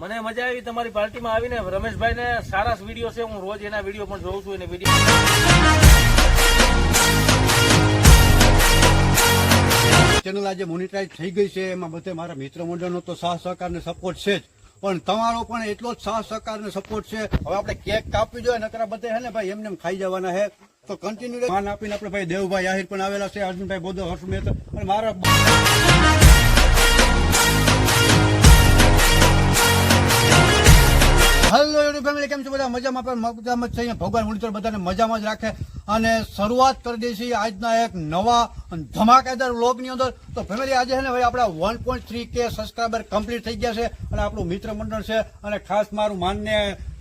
મને મજા આવી તમારી પાર્ટીમાં આવીને. રમેશભાઈ ને સારા વિડીયો છે, હું રોજ એના વિડીયો પણ જોઉં છું. એને વિડીયો ચેનલ આજે મોનિટાઈઝ થઈ ગઈ છે, એમાં બધે મારા મિત્ર મંડળનો તો સાથ સહકાર ને સપોર્ટ છે જ, પણ તમારો પણ એટલો જ સાથ સહકાર ને સપોર્ટ છે. હવે આપણે કેક કાપવી જોઈએ, નકરા બધે હે ને ભાઈ એમને એમ ખાઈ જવાના હે, તો કન્ટિન્યુ માન આપીને આપણે ભાઈ દેવભાઈ આહિર પણ આવેલા છે, અર્જુનભાઈ બોધો, હર્ષ મહેતા અને મારા હેલો યુટ્યુબ ફેમિલી, કેમ છો બધા? મજામાં પણ મજામાં જ છે. ભગવાન મુનિતર બધાને મજામાં જ રાખે. અને શરૂઆત કરી દઈએ છીએ આજના એક નવા ધમાકેદાર વ્લોગની અંદર. તો ફેમિલી આજે છે ને ભાઈ આપણા 1.3K સબસ્ક્રાઈબર કમ્પ્લીટ થઈ ગયા છે અને આપણું મિત્ર મંડળ છે. અને ખાસ મારું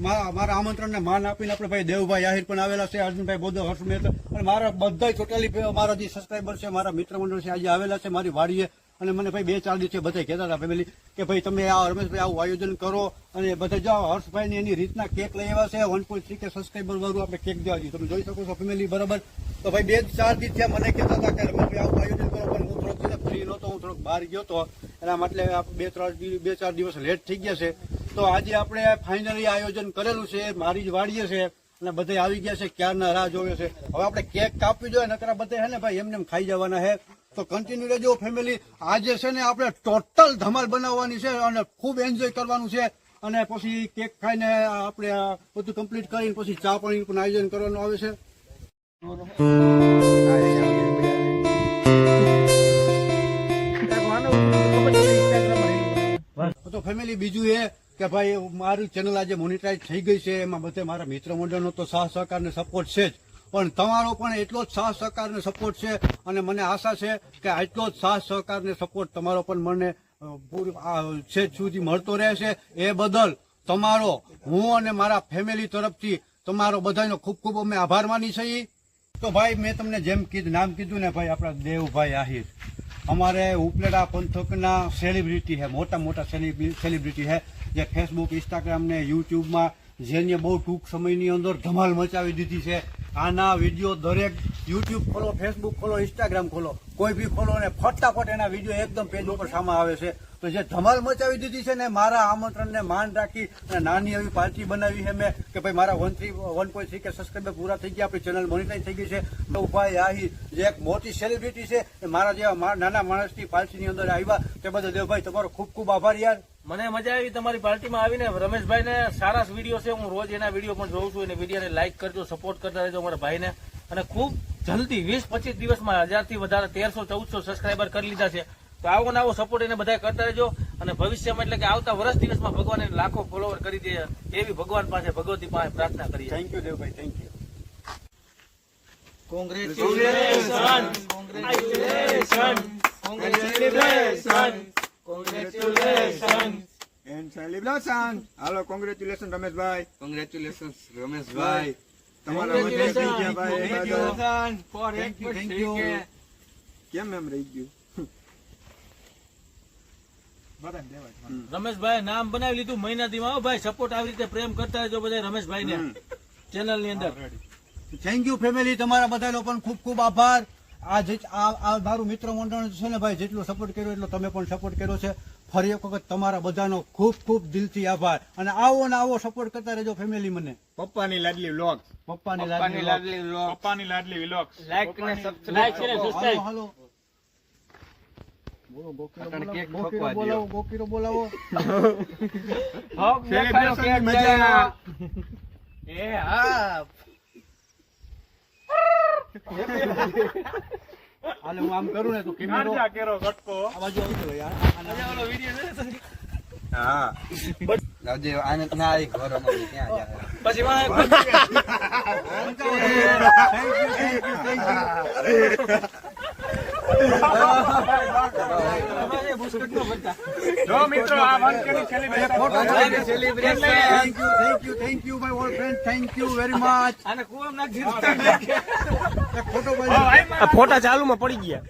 મારા આમંત્રણને માન આપીને આપણે ભાઈ દેવભાઈ આહિર પણ આવેલા છે, અર્જુનભાઈ બોધો, હર્ષ મહેતા અને મારા બધા ટોટલી મારા જે સબસ્ક્રાઈબર છે, મારા મિત્ર મંડળ છે, આજે આવેલા છે મારી વાડીએ. અને મને ભાઈ 2-4 દિવસે બધા કહેતા હતા ફેમિલી કે ભાઈ તમે આ રમેશભાઈ આવું આયોજન કરો અને બધા જાઓ. હર્ષભાઈ ની એની રીતના કેક લઈ આવ્યા છે, 1.3K સબસ્ક્રાઈબર વાળું આપણે કેક દેવા દઈએ. તમે જોઈ શકો છો ફેમિલી, બરાબર? તો ભાઈ 2-4 દિવસ થયા મને કહેતા હતા કે રમેશભાઈ આવું આયોજન કરો, પણ હું થોડોક ફ્રી નહોતો, હું થોડોક બહાર ગયો હતો, એના માટે 2-4 દિવસ લેટ થઈ ગયા છે. તો આજે આપણે ફાઇનલી આયોજન કરેલું છે, મારી જ વાડીએ છે અને બધા આવી ગયા છે, ક્યારના રાહ જોવે છે. હવે આપણે કેક કાપવી જોઈએ, નકરા બધા હે ને ભાઈ એમને એમ ખાઈ જવાના હે, તો કન્ટિન્યુ રહેજો ફેમિલી. આજે છે ને આપણે ટોટલ ધમાલ બનાવવાની છે અને ખૂબ એન્જોય કરવાનું છે. અને પછી કેક ખાઈને આપણે બધું કમ્પ્લીટ કરીને પછી ચા પાણી પણ આયોજન કરવાનું આવે છે. તો ફેમિલી બીજું એ કે ભાઈ મારી ચેનલ આજે મોનિટાઈઝ થઈ ગઈ છે, એમાં બધે મારા મિત્ર મંડળનો તો સાથ સહકાર ને સપોર્ટ છે જ, પણ તમારો પણ એટલો જ સાથ સહકાર ને સપોર્ટ છે. અને મને આશા છે કે આટલો જ સાથ સહકાર ને સપોર્ટ તમારો પણ મને છેક સુધી મળતો રહેશે. એ બદલ તમારો હું અને મારા ફેમિલી તરફથી તમારો બધાનો ખૂબ ખૂબ અમે આભાર માની છીએ. તો ભાઈ મેં તમને જેમ નામ કીધું ને ભાઈ, આપણા દેવભાઈ આહિર અમારે ઉપલેટા પંથકના સેલિબ્રિટી છે, મોટા સેલિબ્રિટી છે, જે ફેસબુક, ઇન્સ્ટાગ્રામ ને યુટ્યુબમાં જેને બહુ ટૂંક સમયની અંદર ધમાલ મચાવી દીધી છે. આના વિડીયો દરેક યુટ્યુબ ખોલો, ફેસબુક ખોલો, ઇન્સ્ટાગ્રામ ખોલો, કોઈ બી ખોલો ને ફટાફટ એના વિડીયો એકદમ પેજ ઉપર સામે આવે છે. તો જે ધમાલ મચાવી દીધી છે ને, મારા આમંત્રણને માન રાખી અને નાની એવી પાર્ટી બનાવી છે મેં કે ભાઈ મારા 1.3K સબસ્ક્રાઈબર પૂરા થઈ ગયા, આપણી ચેનલ મોનિટાઈઝ થઈ ગઈ છે. દેવભાઈ આહિર જે એક મોટી સેલિબ્રિટી છે, એ મારા જેવા નાના માણસની પાર્ટીની અંદર આવ્યા, તે બધા દેવભાઈ તમારો ખૂબ ખૂબ આભાર યાર. મને મજા આવી તમારી પાર્ટીમાં આવીને. રમેશભાઈ ને સારા વિડીયો છે, હું રોજ એના વિડીયો પણ જોઉં છું. એને વિડીયોને લાઈક કરજો, સપોર્ટ કરતા રહેજો અમારા ભાઈને. અને ખૂબ જલ્દી 20-25 દિવસમાં 1000 થી વધારે 1300-1400 સબસ્ક્રાઈબર કરી લીધા છે. તો આવો ને આવો સપોર્ટ એને બધા કરતા રહેજો. અને ભવિષ્યમાં એટલે કે આવતા વર્ષ દિવસમાં ભગવાન એને લાખો ફોલોવર કરી દે એવી ભગવાન પાસે, ભગવતી પાસે પ્રાર્થના કરીએ. Thank you Devbhai, thank you. Congratulation, congratulation, congratulation, congratulation and celebration. Hello, congratulation Rameshbhai. Congratulation Rameshbhai. તમારા બધા થઈ ગયા ભાઈ. Thank you. કેમ એમ રહી ગયું? રમેશભાઈ નામ બનાવી લીધું મહિનાથીમાં. ભાઈ સપોર્ટ આવી રીતે પ્રેમ કરતા રહેજો બધા રમેશભાઈ ને ચેનલ ની અંદર. થેન્ક યુ ફેમિલી, તમારા બધાનો પણ ખૂબ ખૂબ આભાર. આ મારું મિત્ર મંડળ છે ને ભાઈ, જેટલો સપોર્ટ કર્યો એટલો તમે પણ સપોર્ટ કર્યો છે. ફરી એક વખત તમારા બધાનો ખૂબ ખૂબ દિલથી આભાર. અને આવો ને આવો સપોર્ટ કરતા રહેજો ફેમિલી મને. પપ્પાની લાડલી વ્લોગ. પપ્પાની લાડલી વ્લોગ. લાઈક અને લાઈક છે ને સબસ્ક્રાઇબ. હાલો કેક બોલાવો. સેલિબ્રેશનની મજા. એ હા હાલે હું આમ કરું ને તો કેમેરો કેરો ગટકો. આ બાજુ આવી ગયો યાર. હા, આજે આને ના આવી ઘરમાં ક્યાં જાય પછી જો મિત્રો આ 1K ની celebration. Thank you my all friend, thank you very much. આને કુવામ નાખી એક ફોટો પાડી. ફોટા ચાલુમાં પડી ગયા.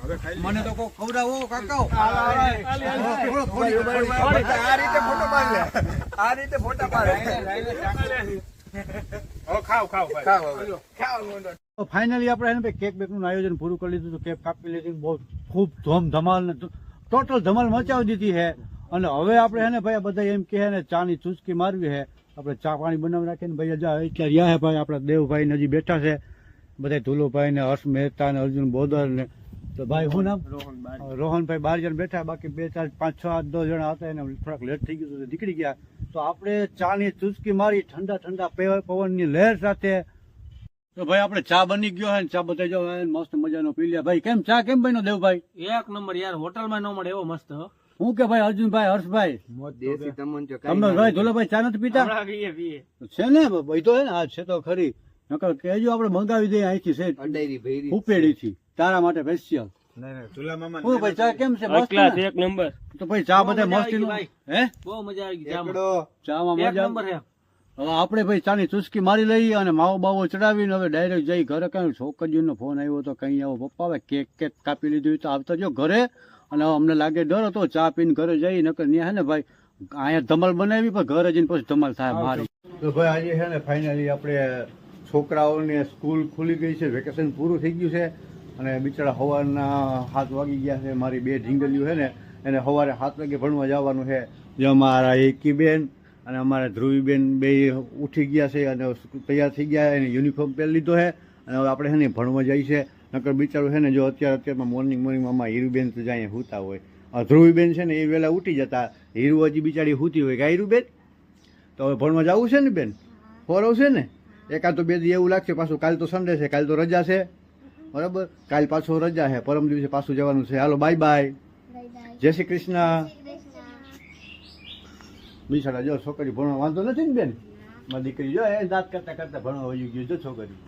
હવે ખાઈ મને તો કોઈ ખવડાવો કાકાઓ. આ રીતે ફોટો પાડ લે. આ રીતે ફોટા પાડ. ખાવ ફાઇનલી આપણે કેક બેકનું આયોજન પૂરું કરી લીધું. કેક કાપી લીધી, બહુ ખૂબ ધમાલ ટોટલ ધમાલ મચાવી દીધી છે. અને હવે આપણે હે ને ભાઈ બધા એમ કહે ને ચા ની ચૂસકી મારવી છે, આપણે ચા પાણી બનાવી રાખીને ભાઈ એટલે રહ્યા હે ભાઈ આપણા દેવભાઈ ને હજી બેઠા છે બધા, ધુલુભાઈ ને હર્ષ મહેતા ને અર્જુન બોદર ને, તો ભાઈ શું નામ રોહનભાઈ 12 જણ બેઠા, બાકી 2 4 5 6 8 10 જણા હતા, એને થોડાક લેટ થઈ ગયું તો નીકળી ગયા. તો આપણે ચા ની ચૂસકી મારી ઠંડા ઠંડા પવનની લહેર સાથે. તો ભાઈ આપણે ચા બની ગયો હે ને ચા બતાવી જાવ મસ્ત મજાનો પી લ્યા. ભાઈ કેમ ચા કેમ બન્યો દેવભાઈ? એક નંબર યાર, હોટલમાં ન મળે એવો મસ્ત. હું કે ભાઈ અર્જુનભાઈ હર્ષભાઈ દેશી તમન જો તમે ભાઈ ધુલાભાઈ ચા નથી પીતા? છે ને ભાઈ, તો હે ને આ છે તો ખરી, નકર કેજો આપણે મંગાવી દઈએ અહીંથી સેટ અડાયરી ભેરી ઉપેડી થી તારા માટે સ્પેશિયલ. તુલા મામા હું ભાઈ ચા કેમ છે? મસ્ત ને? એક નંબર. તો ભાઈ ચા બધા મજા મસ્તી આવી ગઈ હે બહુ મજા આવી ગઈ ચામાં. એકડો ચામાં એક મજા. નંબર છે. હવે આપણે ભાઈ ચાની ચુસ્કી મારી લઈએ અને માવો બાવો ચડાવીને હવે ડાયરેક્ટ જઈ ઘરે. કઈ છોકરીનો ફોન આવ્યો તો કઈ આવો પપ્પા હવે કેક કાપી લીધું તો આવતા જો ઘરે. અને અમને લાગે ડર હતો, ચા પીને ઘરે જઈ નકર ત્યાં હે ને ભાઈ અહીંયા ધમાલ બનાવી પણ ઘરે જઈને પછી ધમાલ થાય મારી. તો ભાઈ આજે છે ને ફાઇનલી આપણે છોકરાઓને સ્કૂલ ખુલી ગઈ છે, વેકેશન પૂરું થઈ ગયું છે અને બિચારા સવારના 7 વાગી ગયા છે. મારી 2 ઢીંગલીઓ છે ને એને સવારે 7 વાગે ભણવા જવાનું છે. જે અમારા એકીબેન અને અમારા ધ્રુવીબેન બે ઉઠી ગયા છે અને તૈયાર થઈ ગયા, એને યુનિફોર્મ પહેરી લીધો છે અને હવે આપણે છે ને ભણવા જાય છે. નકર બિચારું છે ને જો અત્યારમાં મોર્નિંગમાં અમારા હીરુબેન તો જાય સૂતા હોય, ધ્રુવીબેન છે ને એ વહેલા ઉઠી જતા, હીરુ હજી બિચારી સૂતી હોય. કે હીરુબેન તો હવે ભણવા જવું છે ને બેન? ખોરવ છે ને? એકાદ તો 2 દી એવું લાગશે. પાછું કાલ તો સન્ડે છે, કાલ તો રજા છે બરાબર, કાલ પાછું રજા છે, પરમ દિવસે પાછું જવાનું છે. હાલો બાય બાય, જય શ્રી કૃષ્ણ. બિચારા જો છોકરી ભણવા વાંધો નથી ને બેન? મારી દીકરી જો એ દાંત કરતા કરતા ભણવા વયું ગયું જો છોકરી.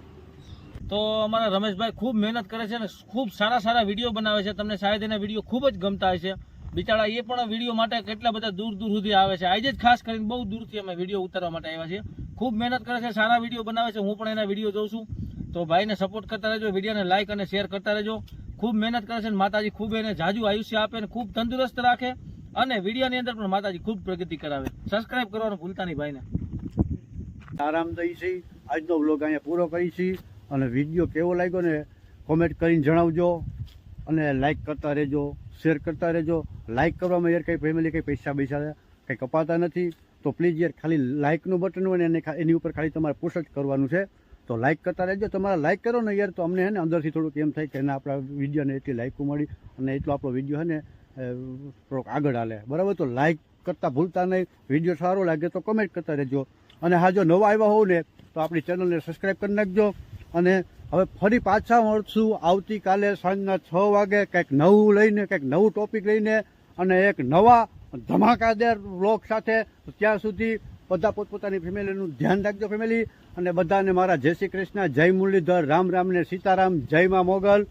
તો અમારા રમેશભાઈ ખૂબ મહેનત કરે છે અને ખૂબ સારા સારા વિડીયો બનાવે છે. તમને શાયદ એના વિડીયો ખૂબ જ ગમતા હોય છે. બિચારા એ પણ વિડીયો માટે કેટલા બધા દૂર દૂર સુધી આવે છે. આજે જ ખાસ કરીને બહુ દૂરથી અમે વિડીયો ઉતારવા માટે આવ્યા છીએ. ખૂબ મહેનત કરે છે, સારા વિડીયો બનાવે છે. હું પણ એના વિડીયો જોઉં છું. તો ભાઈને સપોર્ટ કરતા રહેજો, વિડીયોને લાઇક અને શેર કરતા રહેજો. ખૂબ મહેનત કરે છે અને માતાજી ખૂબ એને જાજુ આયુષ્ય આપે અને ખૂબ તંદુરસ્ત રાખે અને વિડીયોની અંદર પણ માતાજી ખૂબ પ્રગતિ કરાવે. સબસ્ક્રાઇબ કરવાનું ભૂલતા નહીં ભાઈને. આરામ દઈ છે. આજનો વ્લોગ અહીંયા પૂરો કરી છે અને વિડીયો કેવો લાગ્યો ને કોમેન્ટ કરીને જણાવજો અને લાઇક કરતા રહેજો, શેર કરતા રહેજો. લાઇક કરવામાં યાર કંઈ ફેમિલી કંઈ પૈસા કંઈ કપાતા નથી, તો પ્લીઝ યાર ખાલી લાઇકનું બટન હોય ને એની ઉપર ખાલી તમારે પુશ જ કરવાનું છે. તો લાઇક કરતા રહેજો. તમારા લાઇક કરો ને યાર તો અમને હે ને અંદરથી થોડુંક એમ થાય કે એના આપણા વિડીયોને એટલી લાઇકો મળી અને એટલો આપણો વિડીયો છે ને થોડોક આગળ હાલે બરાબર. તો લાઇક કરતા ભૂલતા નહીં. વિડીયો સારો લાગે તો કમેન્ટ કરતા રહેજો. અને હા જો નવા આવ્યા હોવ ને તો આપણી ચેનલને સબસ્ક્રાઈબ કરી નાખજો. અને હવે ફરી પાછા મળશું આવતીકાલે સાંજના 6 વાગે કંઈક નવું લઈને, કંઈક નવું ટોપિક લઈને અને એક નવા ધમાકાદાર વ્લોગ સાથે. ત્યાં સુધી બધા પોતપોતાની ફેમિલીનું ધ્યાન રાખજો ફેમિલી. અને બધાને મારા જય શ્રી કૃષ્ણ, જય મુરલીધર, રામ રામ ને સીતારામ, જય મા મોગલ.